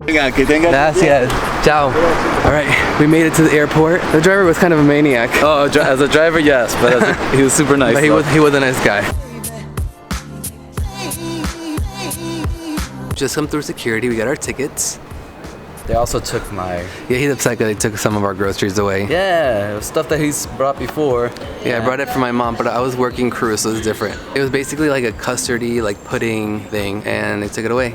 Gracias. Ciao. All right, we made it to the airport. The driver was kind of a maniac. Oh, as a driver, yes, but he was super nice. But he was a nice guy. Just come through security. We got our tickets. They also took my... Yeah, he's upset because they took some of our groceries away. Yeah, it was stuff that he's brought before. Yeah, I brought it for my mom, but I was working crew, so it was different. It was basically like a custardy, like pudding thing, and they took it away.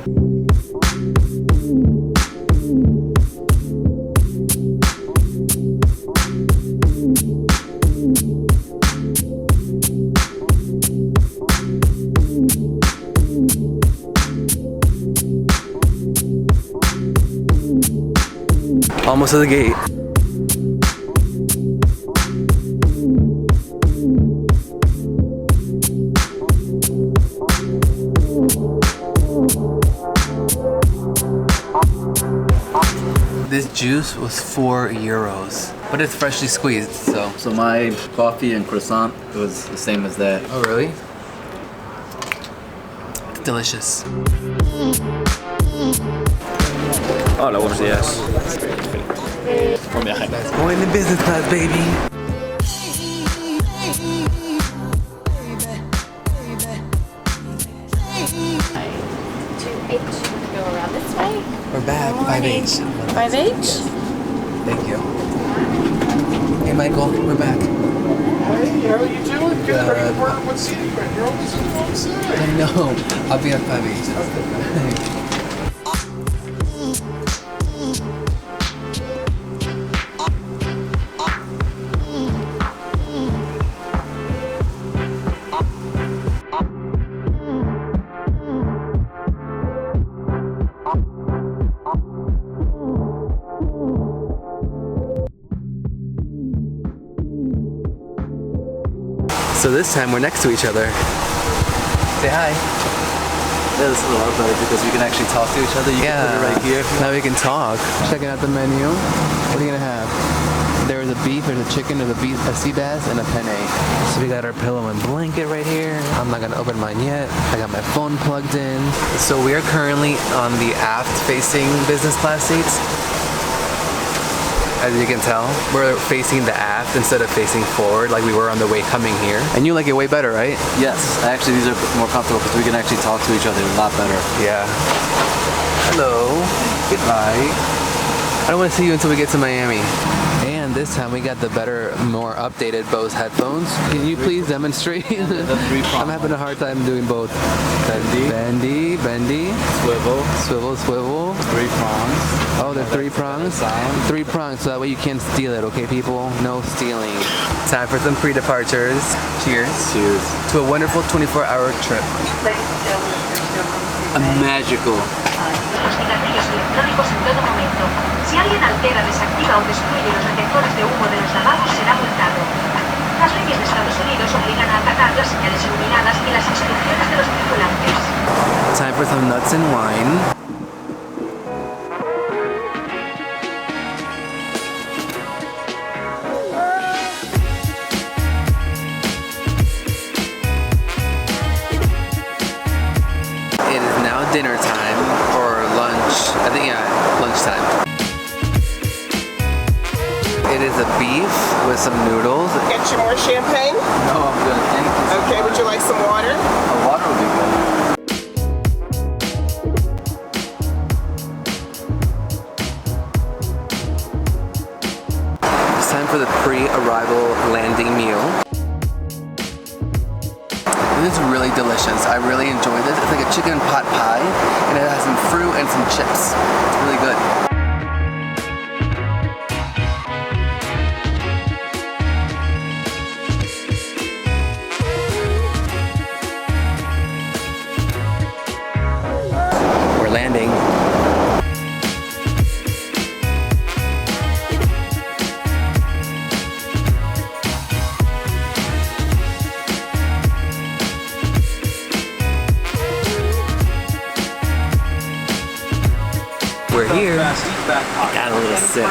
Almost to the gate. This juice was €4, but it's freshly squeezed, so. So my coffee and croissant was the same as that. Oh, really? It's delicious. Hola, buenos días. Buen viaje. Going in business class, baby. Go around this way. We're back. 5H. 5H? Thank you. Hey, Michael, we're back. Hey, how are you doing? Good. What seating you're in? You're always in the wrong side. I know. I'll be at 5H. So this time we're next to each other. Say hi. Yeah, this is a lot better because we can actually talk to each other. You can put it right here. Now we can talk. Checking out the menu. What are you gonna have? There's a beef, there's a chicken, there's a sea bass, and a penne. So we got our pillow and blanket right here. I'm not gonna open mine yet. I got my phone plugged in. So we are currently on the aft-facing business class seats. As you can tell, we're facing the aft instead of facing forward like we were on the way coming here. And you like it way better, right? Yes, actually these are more comfortable because we can actually talk to each other a lot better. Yeah. Hello. Goodbye. I don't want to see you until we get to Miami. And this time we got the better, more updated Bose headphones. Can you please demonstrate? The three-prong. I'm having a hard time doing both. Bendy. Bendy, bendy. Swivel. Swivel, swivel. 3 prongs. Oh, they're 3 prongs? Sound. 3 prongs, so that way you can't steal it, okay, people? No stealing. Time for some pre-departures. Cheers. Cheers. To a wonderful 24-hour trip. A magical. Si alguien altera, desactiva o destruye los detectores de humo de los lavados, será multado. Las leyes de Estados Unidos obligan a atacar las señales iluminadas y las instrucciones de los tripulantes. Time for some nuts and wine. It is now dinner time, or lunch. I think, yeah, lunchtime. It is a beef with some noodles. Get you more champagne? No, I'm good. Thank you. Okay, would you like some water? Water would be good. It's time for the pre-arrival landing meal. This is really delicious. I really enjoyed this. It's like a chicken pot pie, and it has some fruit and some chips. It's really good. We're landing. We're here. Got a little sick.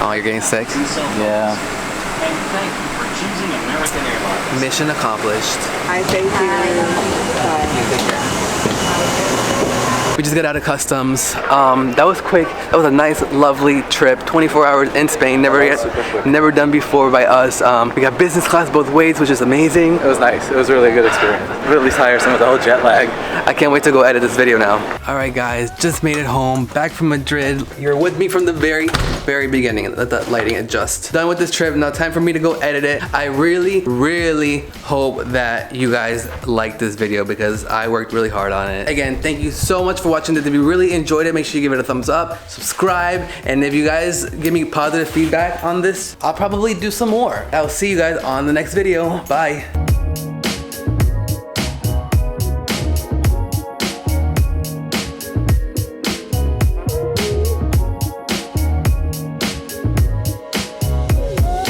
Oh, you're getting sick? Yeah. And thank you for choosing American Airlines. Mission accomplished. I thank you. Take care. We just got out of customs. That was quick. That was a nice, lovely trip. 24 hours in Spain. Never done before by us. We got business class both ways, which is amazing. It was nice. It was really a good experience. Really tiresome with the whole jet lag. I can't wait to go edit this video now. All right, guys, just made it home. Back from Madrid. You're with me from the very beginning. Let that lighting adjust. Done with this trip. Now time for me to go edit it. I really hope that you guys like this video because I worked really hard on it. Again, thank you so much for watching this. If you really enjoyed it, make sure you give it a thumbs up, subscribe, and if you guys give me positive feedback on this, I'll probably do some more. I'll see you guys on the next video. Bye.